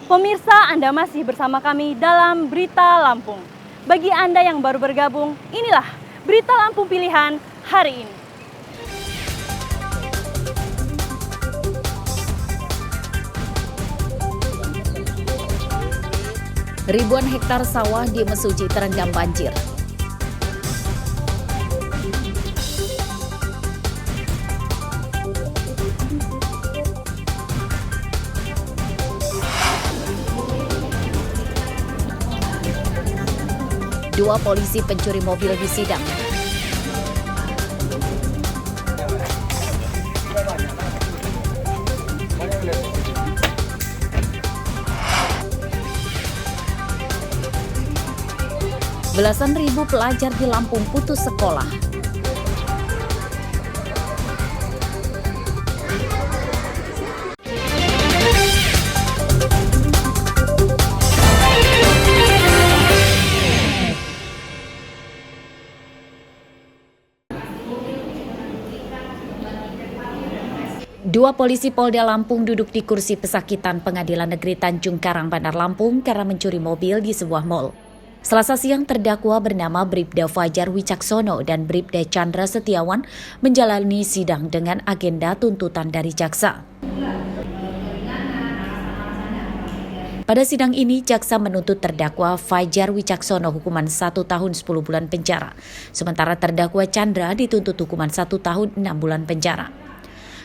Pemirsa, Anda masih bersama kami dalam Berita Lampung. Bagi Anda yang baru bergabung, inilah Berita Lampung Pilihan hari ini. Ribuan hektar sawah di Mesuji terendam banjir. Dua polisi pencuri mobil disidang. Belasan ribu pelajar di Lampung putus sekolah. Dua polisi Polda Lampung duduk di kursi pesakitan Pengadilan Negeri Tanjung Karang, Bandar Lampung karena mencuri mobil di sebuah mal. Selasa siang terdakwa bernama Bribda Fajar Wicaksono dan Bribda Chandra Setiawan menjalani sidang dengan agenda tuntutan dari jaksa. Pada sidang ini, jaksa menuntut terdakwa Fajar Wicaksono hukuman 1 tahun 10 bulan penjara, sementara terdakwa Chandra dituntut hukuman 1 tahun 6 bulan penjara.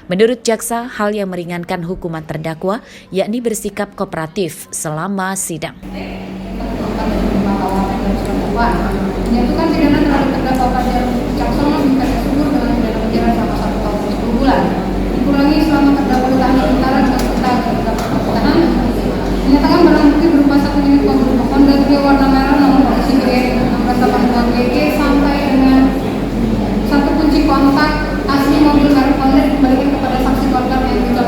Menurut jaksa, hal yang meringankan hukuman terdakwa yakni bersikap kooperatif selama sidang. Menyatukan pidana terhadap terdakwa Fajar Wicaksono minta tersebut dengan pidana penjara selama 1 tahun 10 bulan, dikurangi selama terdakwa ditahan sementara dengan serta terdakwa pertahanan. Menyatakan barang bukti berupa 1 unit mobil Honda Clio warna merah nomor polisi BN 1682 GG sampai dengan 1 kunci kontak asli mobil merek Honda dikembalikan kepada saksi korban yang juga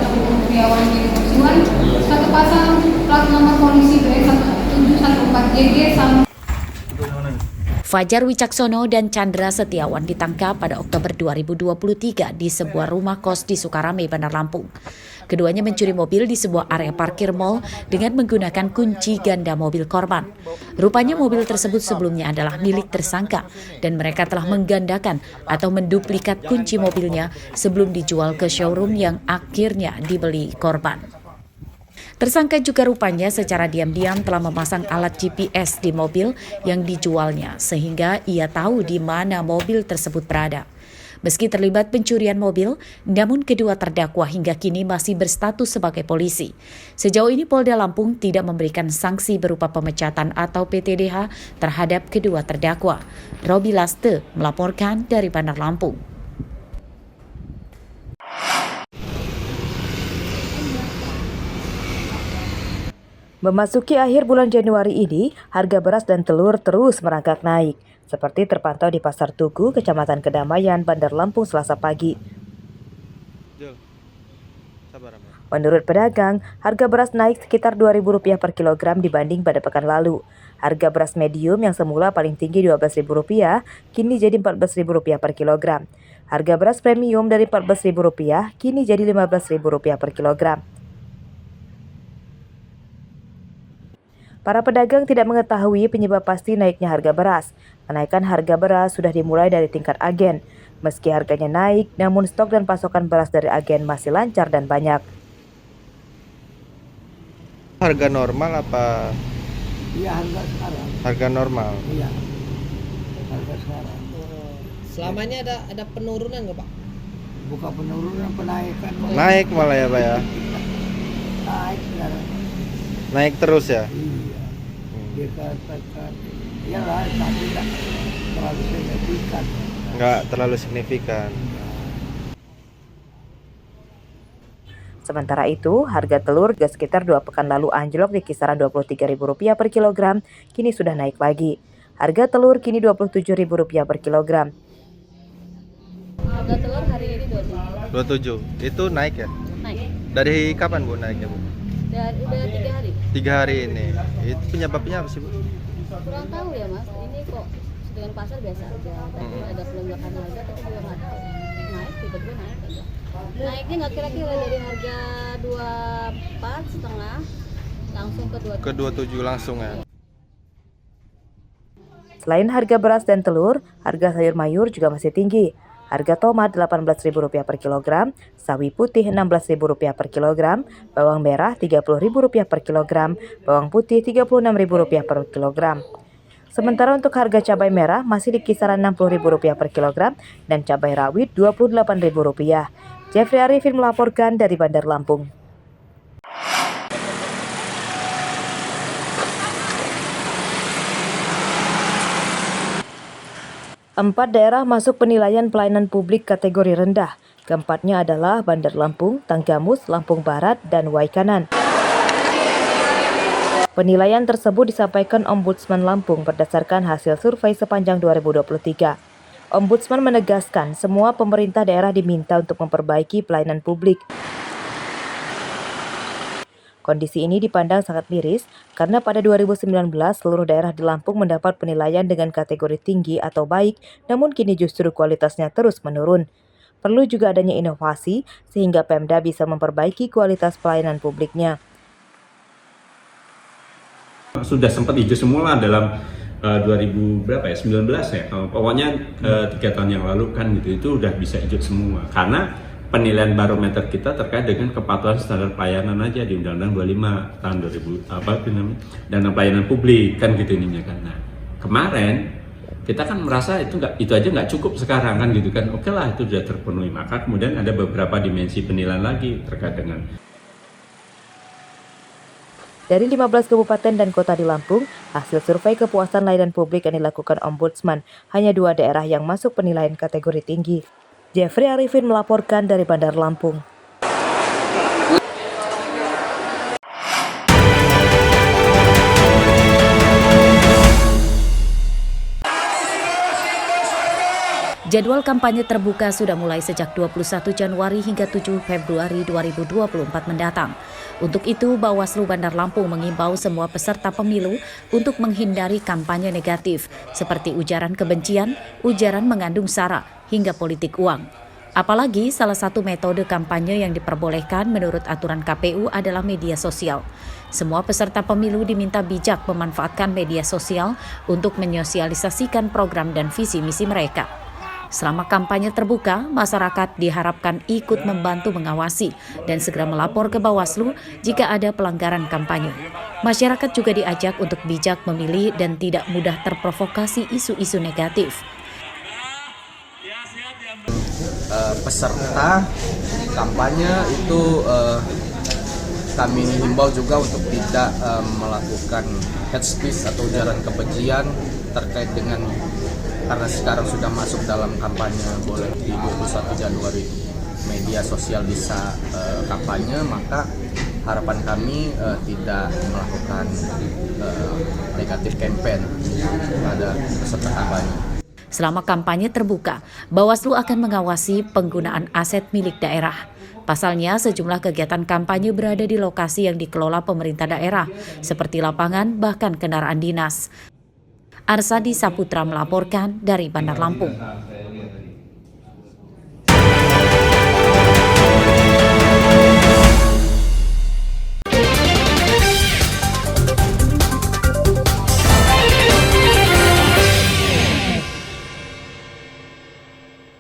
Triawan Yeni Musiwan, 1 pasang plat nomor polisi BN 1714 GG sama. Fajar Wicaksono dan Chandra Setiawan ditangkap pada Oktober 2023 di sebuah rumah kos di Sukarame, Bandar Lampung. Keduanya mencuri mobil di sebuah area parkir mal dengan menggunakan kunci ganda mobil korban. Rupanya mobil tersebut sebelumnya adalah milik tersangka dan mereka telah menggandakan atau menduplikat kunci mobilnya sebelum dijual ke showroom yang akhirnya dibeli korban. Tersangka juga rupanya secara diam-diam telah memasang alat GPS di mobil yang dijualnya sehingga ia tahu di mana mobil tersebut berada. Meski terlibat pencurian mobil, namun kedua terdakwa hingga kini masih berstatus sebagai polisi. Sejauh ini Polda Lampung tidak memberikan sanksi berupa pemecatan atau PTDH terhadap kedua terdakwa. Robi Laste melaporkan dari Bandar Lampung. Memasuki akhir bulan Januari ini, harga beras dan telur terus merangkak naik, seperti terpantau di Pasar Tugu, Kecamatan Kedamaian, Bandar Lampung, Selasa pagi. Menurut pedagang, harga beras naik sekitar Rp2.000 per kilogram dibanding pada pekan lalu. Harga beras medium yang semula paling tinggi Rp12.000, kini jadi Rp14.000 per kilogram. Harga beras premium dari Rp14.000, kini jadi Rp15.000 per kilogram. Para pedagang tidak mengetahui penyebab pasti naiknya harga beras. Kenaikan harga beras sudah dimulai dari tingkat agen. Meski harganya naik, namun stok dan pasokan beras dari agen masih lancar dan banyak. Harga normal apa? Iya, harga sekarang. Harga normal. Iya. Harga sekarang. Selama ini ada penurunan nggak Pak? Bukan penurunan, penaikan. Naik malah ya Pak ya? Naik sekarang. Naik terus ya? Iya. Dikatakan, iyalah, tapi tidak terlalu signifikan. Nggak terlalu signifikan. Sementara itu, harga telur juga sekitar 2 pekan lalu anjlok di kisaran Rp23.000 per kilogram, kini sudah naik lagi. Harga telur kini Rp27.000 per kilogram. Harga telur hari ini 27. Itu naik ya? naik. Dari kapan Bu naiknya Bu? Dan udah 3 hari. 3 hari ini. Itu penyebabnya apa sih Bu? Kurang tahu ya Mas. Ini kok dengan pasar biasa aja. Tapi ada pelonjakan harga tapi juga nggak tahu. Naik tiba-tiba naik aja. Naiknya nggak kira-kira dari harga 24,5 Langsung ke 27 langsung ya. Selain harga beras dan telur, harga sayur mayur juga masih tinggi. Harga tomat Rp18.000 per kilogram, sawi putih Rp16.000 per kilogram, bawang merah Rp30.000 per kilogram, bawang putih Rp36.000 per kilogram. Sementara untuk harga cabai merah masih di kisaran Rp60.000 per kilogram dan cabai rawit Rp28.000. Jeffrey Arifin melaporkan dari Bandar Lampung. Empat daerah masuk penilaian pelayanan publik kategori rendah. Keempatnya adalah Bandar Lampung, Tanggamus, Lampung Barat, dan Waikanan. Penilaian tersebut disampaikan Ombudsman Lampung berdasarkan hasil survei sepanjang 2023. Ombudsman menegaskan semua pemerintah daerah diminta untuk memperbaiki pelayanan publik. Kondisi ini dipandang sangat miris karena pada 2019 seluruh daerah di Lampung mendapat penilaian dengan kategori tinggi atau baik, namun kini justru kualitasnya terus menurun. Perlu juga adanya inovasi sehingga Pemda bisa memperbaiki kualitas pelayanan publiknya. Sudah sempat hijau semula dalam 2019 ya. Pokoknya 3 tahun yang lalu kan itu udah bisa hijau semua karena penilaian barometer kita terkait dengan kepatuhan standar pelayanan aja di Undang-Undang 25 tahun 2000 dan pelayanan publik kan gitu ininya kan. Nah, kemarin kita kan merasa itu aja nggak cukup sekarang kan gitu kan. Oke lah itu sudah terpenuhi. Maka kemudian ada beberapa dimensi penilaian lagi terkait dengan Dari 15 kabupaten dan kota di Lampung, hasil survei kepuasan layanan publik yang dilakukan Ombudsman, hanya 2 daerah yang masuk penilaian kategori tinggi. Jeffrey Arifin melaporkan dari Bandar Lampung. Jadwal kampanye terbuka sudah mulai sejak 21 Januari hingga 7 Februari 2024 mendatang. Untuk itu, Bawaslu Bandar Lampung mengimbau semua peserta pemilu untuk menghindari kampanye negatif seperti ujaran kebencian, ujaran mengandung sara, hingga politik uang. Apalagi salah satu metode kampanye yang diperbolehkan menurut aturan KPU adalah media sosial. Semua peserta pemilu diminta bijak memanfaatkan media sosial untuk menyosialisasikan program dan visi misi mereka. Selama kampanye terbuka, masyarakat diharapkan ikut membantu mengawasi dan segera melapor ke Bawaslu jika ada pelanggaran kampanye. Masyarakat juga diajak untuk bijak memilih dan tidak mudah terprovokasi isu-isu negatif. Peserta kampanye itu kami himbau juga untuk tidak melakukan hate speech atau ujaran kebencian terkait dengan karena sekarang sudah masuk dalam kampanye boleh di 21 Januari media sosial bisa kampanye, maka harapan kami tidak melakukan negatif campaign pada peserta kampanye. Selama kampanye terbuka, Bawaslu akan mengawasi penggunaan aset milik daerah. Pasalnya, sejumlah kegiatan kampanye berada di lokasi yang dikelola pemerintah daerah, seperti lapangan bahkan kendaraan dinas. Arsadi Saputra melaporkan dari Bandar Lampung.